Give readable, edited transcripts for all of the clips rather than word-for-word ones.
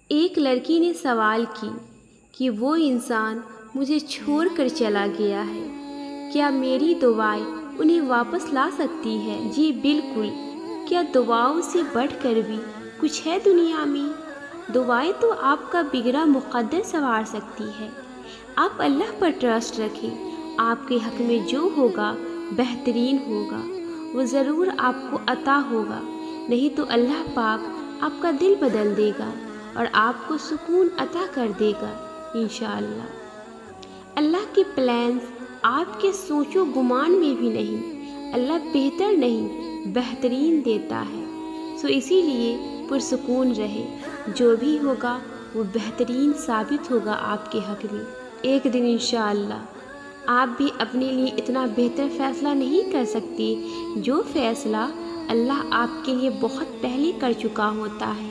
ایک لڑکی نے سوال کی کہ وہ انسان مجھے چھوڑ کر چلا گیا ہے، کیا میری دعائیں انہیں واپس لا سکتی ہے؟ جی بالکل، کیا دعاؤں سے بڑھ کر بھی کچھ ہے دنیا میں؟ دعائیں تو آپ کا بگڑا مقدر سنوار سکتی ہے۔ آپ اللہ پر ٹرسٹ رکھیں، آپ کے حق میں جو ہوگا بہترین ہوگا، وہ ضرور آپ کو عطا ہوگا، نہیں تو اللہ پاک آپ کا دل بدل دے گا اور آپ کو سکون عطا کر دے گا انشاءاللہ۔ اللہ کے پلانز آپ کے سوچ و گمان میں بھی نہیں، اللہ بہتر نہیں بہترین دیتا ہے، سو اسی لیے پرسکون رہے، جو بھی ہوگا وہ بہترین ثابت ہوگا آپ کے حق میں۔ ایک دن انشاءاللہ آپ بھی اپنے لیے اتنا بہتر فیصلہ نہیں کر سکتے جو فیصلہ اللہ آپ کے لیے بہت پہلے کر چکا ہوتا ہے۔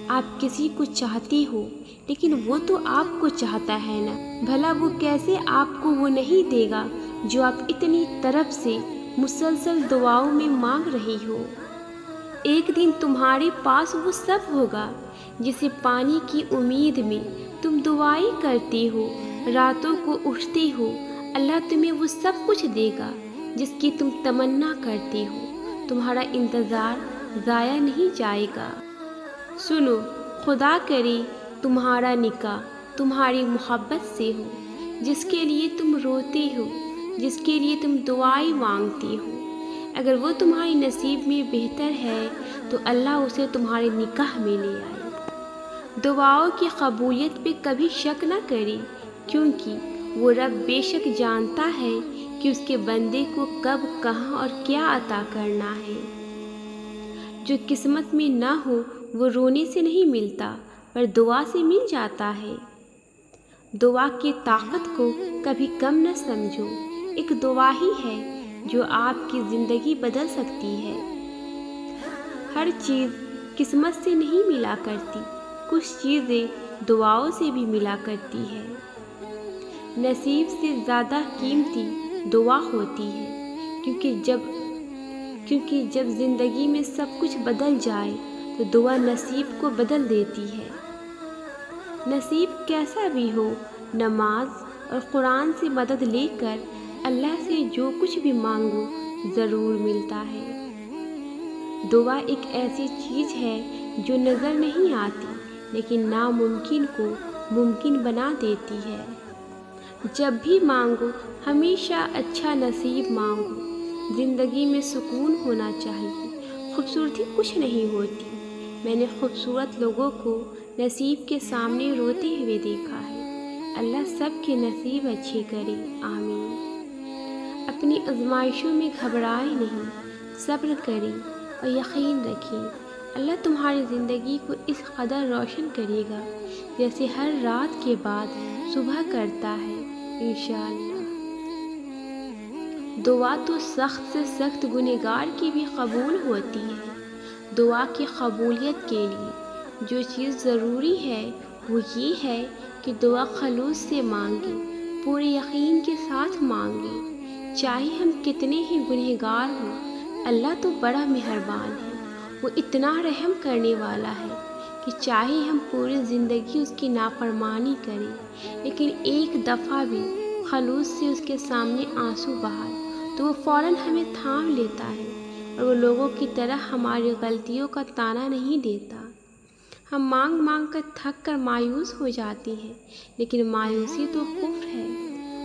آپ کسی کو چاہتے ہو لیکن وہ تو آپ کو چاہتا ہے نا، بھلا وہ کیسے آپ کو وہ نہیں دے گا جو آپ اتنی طرف سے مسلسل دعاؤں میں مانگ رہی ہو۔ ایک دن تمہارے پاس وہ سب ہوگا جسے پانے کی امید میں تم دعائیں کرتے ہو، راتوں کو اٹھتے ہو، اللہ تمہیں وہ سب کچھ دے گا جس کی تم تمنا کرتے ہو۔ تمہارا انتظار ضائع نہیں جائے گا۔ سنو، خدا کرے تمہارا نکاح تمہاری محبت سے ہو، جس کے لیے تم روتے ہو، جس کے لیے تم دعائیں مانگتے ہو۔ اگر وہ تمہاری نصیب میں بہتر ہے تو اللہ اسے تمہارے نکاح میں لے آئے۔ دعاؤں کی قبولیت پہ کبھی شک نہ کرے، کیونکہ وہ رب بے شک جانتا ہے کہ اس کے بندے کو کب کہاں اور کیا عطا کرنا ہے۔ جو قسمت میں نہ ہو وہ رونے سے نہیں ملتا، پر دعا سے مل جاتا ہے۔ دعا کی طاقت کو کبھی کم نہ سمجھو، ایک دعا ہی ہے جو آپ کی زندگی بدل سکتی ہے۔ ہر چیز قسمت سے نہیں ملا کرتی، کچھ چیزیں دعاؤں سے بھی ملا کرتی ہے۔ نصیب سے زیادہ قیمتی دعا ہوتی ہے، کیونکہ جب زندگی میں سب کچھ بدل جائے تو دعا نصیب کو بدل دیتی ہے۔ نصیب کیسا بھی ہو، نماز اور قرآن سے مدد لے کر اللہ سے جو کچھ بھی مانگو ضرور ملتا ہے۔ دعا ایک ایسی چیز ہے جو نظر نہیں آتی لیکن ناممکن کو ممکن بنا دیتی ہے۔ جب بھی مانگو ہمیشہ اچھا نصیب مانگو۔ زندگی میں سکون ہونا چاہیے، خوبصورتی کچھ نہیں ہوتی۔ میں نے خوبصورت لوگوں کو نصیب کے سامنے روتے ہوئے دیکھا ہے۔ اللہ سب کے نصیب اچھے کرے، آمین۔ اپنی آزمائشوں میں گھبرائے نہیں، صبر کریں اور یقین رکھیں، اللہ تمہاری زندگی کو اس قدر روشن کرے گا جیسے ہر رات کے بعد صبح کرتا ہے انشاءاللہ۔ دعا تو سخت سے سخت گنہگار کی بھی قبول ہوتی ہے۔ دعا کی قبولیت کے لیے جو چیز ضروری ہے وہ یہ ہے کہ دعا خلوص سے مانگیں، پورے یقین کے ساتھ مانگیں۔ چاہے ہم کتنے ہی گنہگار ہوں، اللہ تو بڑا مہربان ہے، وہ اتنا رحم کرنے والا ہے کہ چاہے ہم پوری زندگی اس کی نافرمانی کریں لیکن ایک دفعہ بھی خلوص سے اس کے سامنے آنسو بہائے تو وہ فوراً ہمیں تھام لیتا ہے اور وہ لوگوں کی طرح ہماری غلطیوں کا طعنہ نہیں دیتا۔ ہم مانگ مانگ کر تھک کر مایوس ہو جاتے ہیں، لیکن مایوسی تو کفر ہے۔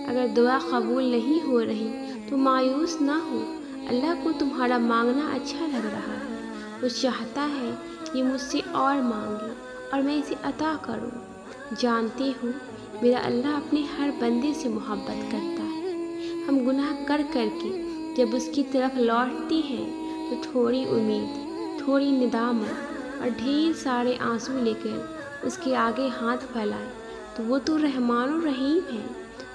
اگر دعا قبول نہیں ہو رہی تو مایوس نہ ہو، اللہ کو تمہارا مانگنا اچھا لگ رہا ہے، وہ چاہتا ہے یہ مجھ سے اور مانگے اور میں اسے عطا کروں۔ جانتے ہو میرا اللہ اپنے ہر بندے سے محبت کرتا ہے۔ ہم گناہ کر کر کے جب اس کی طرف لوٹتے ہیں تو تھوڑی امید، تھوڑی ندامت اور ڈھیر سارے آنسو لے کر اس کے آگے ہاتھ پھیلائے تو وہ تو رحمان و رحیم ہے،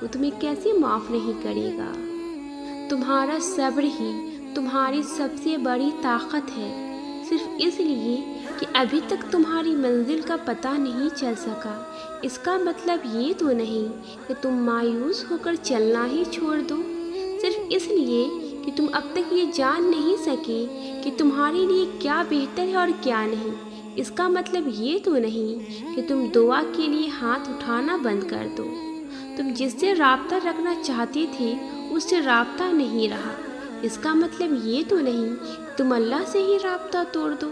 وہ تمہیں کیسے معاف نہیں کرے گا۔ تمہارا صبر ہی تمہاری سب سے بڑی طاقت ہے، صرف اس لیے کہ ابھی تک تمہاری منزل کا پتہ نہیں چل سکا۔ اس کا مطلب یہ تو نہیں کہ تم مایوس ہو کر چلنا ہی چھوڑ دو، صرف اس لیے کہ تم اب تک یہ جان نہیں سکے کہ تمہارے لیے کیا بہتر ہے اور کیا نہیں۔ اس کا مطلب یہ تو نہیں کہ تم دعا کے لیے ہاتھ اٹھانا بند کر دو۔ تم جس سے رابطہ رکھنا چاہتی تھی اس سے رابطہ نہیں رہا، اس کا مطلب یہ تو نہیں کہ تم اللہ سے ہی رابطہ توڑ دو۔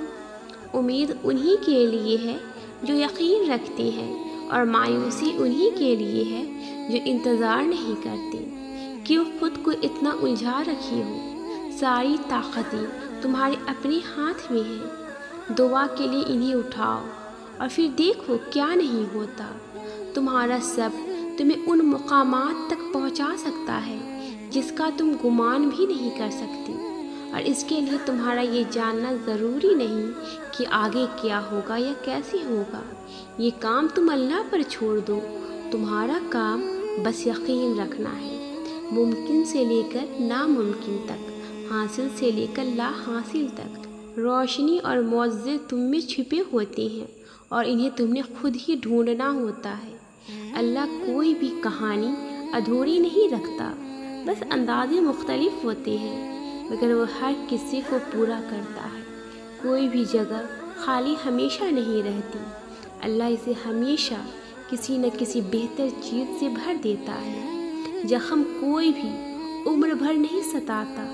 امید انہی کے لیے ہے جو یقین رکھتی ہیں، اور مایوسی انہی کے لیے ہے جو انتظار نہیں کرتے۔ کیوں خود کو اتنا الجھا رکھی ہو؟ ساری طاقتیں تمہارے اپنے ہاتھ میں ہیں۔ دعا کے لیے انہیں اٹھاؤ اور پھر دیکھو کیا نہیں ہوتا۔ تمہارا صبر تمہیں ان مقامات تک پہنچا سکتا ہے جس کا تم گمان بھی نہیں کر سکتی، اور اس کے لیے تمہارا یہ جاننا ضروری نہیں کہ آگے کیا ہوگا یا کیسے ہوگا۔ یہ کام تم اللہ پر چھوڑ دو۔ تمہارا کام بس یقین رکھنا ہے، ممکن سے لے کر ناممکن تک، حاصل سے لے کر لا حاصل تک۔ روشنی اور معجزے تم میں چھپے ہوتے ہیں اور انہیں تم نے خود ہی ڈھونڈنا ہوتا ہے۔ اللہ کوئی بھی کہانی ادھوری نہیں رکھتا، بس اندازے مختلف ہوتے ہیں، مگر وہ ہر کسی کو پورا کرتا ہے۔ کوئی بھی جگہ خالی ہمیشہ نہیں رہتی، اللہ اسے ہمیشہ کسی نہ کسی بہتر چیز سے بھر دیتا ہے۔ زخم کوئی بھی عمر بھر نہیں ستاتا،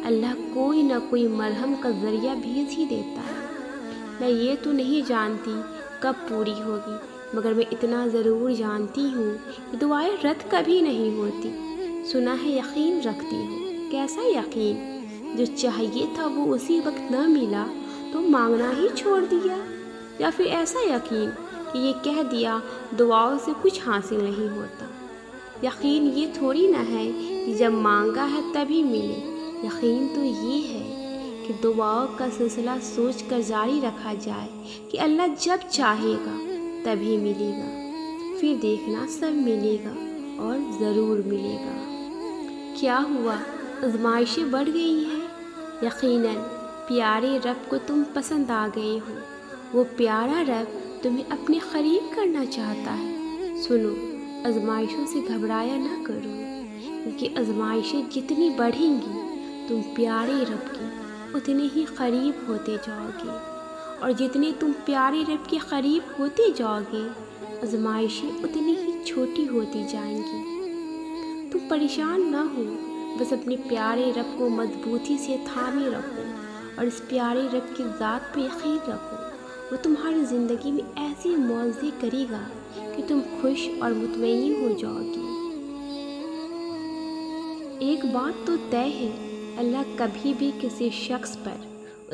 اللہ کوئی نہ کوئی مرہم کا ذریعہ بھیج ہی دیتا ہے۔ میں یہ تو نہیں جانتی کب پوری ہوگی، مگر میں اتنا ضرور جانتی ہوں کہ دعائیں رد کبھی نہیں ہوتی۔ سنا ہے یقین رکھتی ہو۔ کیسا یقین؟ جو چاہیے تھا وہ اسی وقت نہ ملا تو مانگنا ہی چھوڑ دیا، یا پھر ایسا یقین کہ یہ کہہ دیا دعاؤں سے کچھ حاصل نہیں ہوتا۔ یقین یہ تھوڑی نہ ہے کہ جب مانگا ہے تبھی ملے۔ یقین تو یہ ہے کہ دعاؤں کا سلسلہ سوچ کر جاری رکھا جائے کہ اللہ جب چاہے گا تبھی ملے گا، پھر دیکھنا سب ملے گا اور ضرور ملے گا۔ کیا ہوا؟ آزمائشیں بڑھ گئی ہیں؟ یقیناً پیارے رب کو تم پسند آ گئے ہو۔ وہ پیارا رب تمہیں اپنے قریب کرنا چاہتا ہے۔ سنو، آزمائشوں سے گھبرایا نہ کرو، کیونکہ آزمائشیں جتنی بڑھیں گی تم پیارے رب کے اتنے ہی قریب ہوتے جاؤ گے، اور جتنے تم پیارے رب کے قریب ہوتے جاؤ گے آزمائشیں اتنی ہی چھوٹی ہوتی جائیں گی۔ تم پریشان نہ ہو، بس اپنے پیارے رب کو مضبوطی سے تھامے رکھو اور اس پیارے رب کی ذات پہ یقین رکھو۔ وہ تمہاری زندگی میں ایسے معجزے کرے گا کہ تم خوش اور مطمئن ہو جاؤ گی۔ ایک بات تو طے ہے، اللہ کبھی بھی کسی شخص پر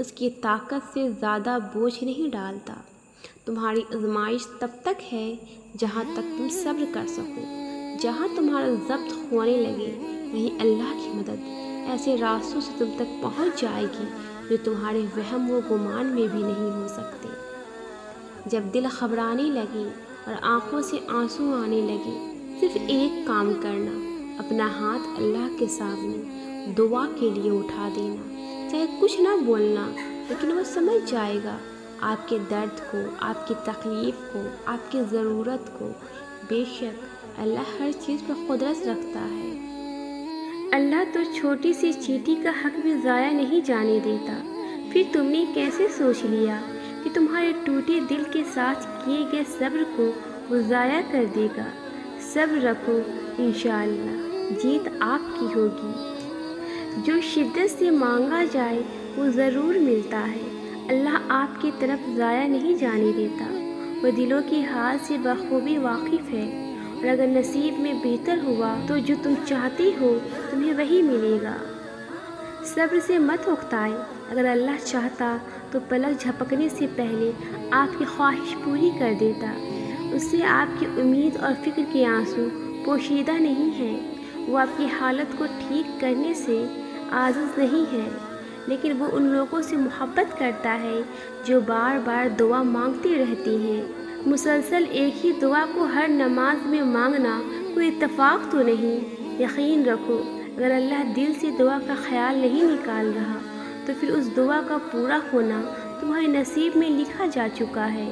اس کی طاقت سے زیادہ بوجھ نہیں ڈالتا۔ تمہاری آزمائش تب تک ہے جہاں تک تم صبر کر سکو۔ جہاں تمہارا ضبط ہونے لگے وہیں اللہ کی مدد ایسے راستوں سے تم تک پہنچ جائے گی جو تمہارے وہم و گمان میں بھی نہیں ہو سکتے۔ جب دل گھبرانے لگے اور آنکھوں سے آنسو آنے لگے، صرف ایک کام کرنا، اپنا ہاتھ اللہ کے سامنے دعا کے لیے اٹھا دینا۔ چاہے کچھ نہ بولنا، لیکن وہ سمجھ جائے گا آپ کے درد کو، آپ کی تکلیف کو، آپ کی ضرورت کو۔ بے شک اللہ ہر چیز پر قدرت رکھتا ہے۔ اللہ تو چھوٹی سی چیٹی کا حق بھی ضائع نہیں جانے دیتا۔ پھر تم نے کیسے سوچ لیا کہ تمہارے ٹوٹے دل کے ساتھ کیے گئے صبر کو وہ ضائع کر دے گا؟ صبر رکھو، انشاءاللہ جیت آپ کی ہوگی۔ جو شدت سے مانگا جائے وہ ضرور ملتا ہے۔ اللہ آپ کی طرف ضائع نہیں جانے دیتا، وہ دلوں کے حال سے بخوبی واقف ہے، اور اگر نصیب میں بہتر ہوا تو جو تم چاہتے ہو تمہیں وہی ملے گا۔ صبر سے مت اکتائے، اگر اللہ چاہتا تو پلک جھپکنے سے پہلے آپ کی خواہش پوری کر دیتا۔ اس سے آپ کی امید اور فکر کے آنسو پوشیدہ نہیں ہیں۔ وہ آپ کی حالت کو ٹھیک کرنے سے عاجز نہیں ہے، لیکن وہ ان لوگوں سے محبت کرتا ہے جو بار بار دعا مانگتے رہتے ہیں۔ مسلسل ایک ہی دعا کو ہر نماز میں مانگنا کوئی اتفاق تو نہیں۔ یقین رکھو، اگر اللہ دل سے دعا کا خیال نہیں نکال رہا تو پھر اس دعا کا پورا ہونا تمہارے نصیب میں لکھا جا چکا ہے۔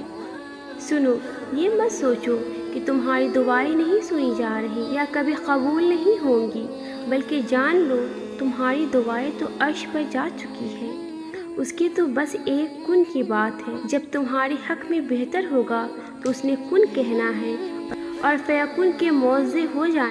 سنو، یہ مت سوچو کہ تمہاری دعائیں نہیں سنی جا رہی یا کبھی قبول نہیں ہوں گی، بلکہ جان لو تمہاری دعائیں تو عرش پر جا چکی ہیں۔ اس کے تو بس ایک کن کی بات ہے، جب تمہارے حق میں بہتر ہوگا تو اس نے کن کہنا ہے اور فیکون کے موضع ہو جانا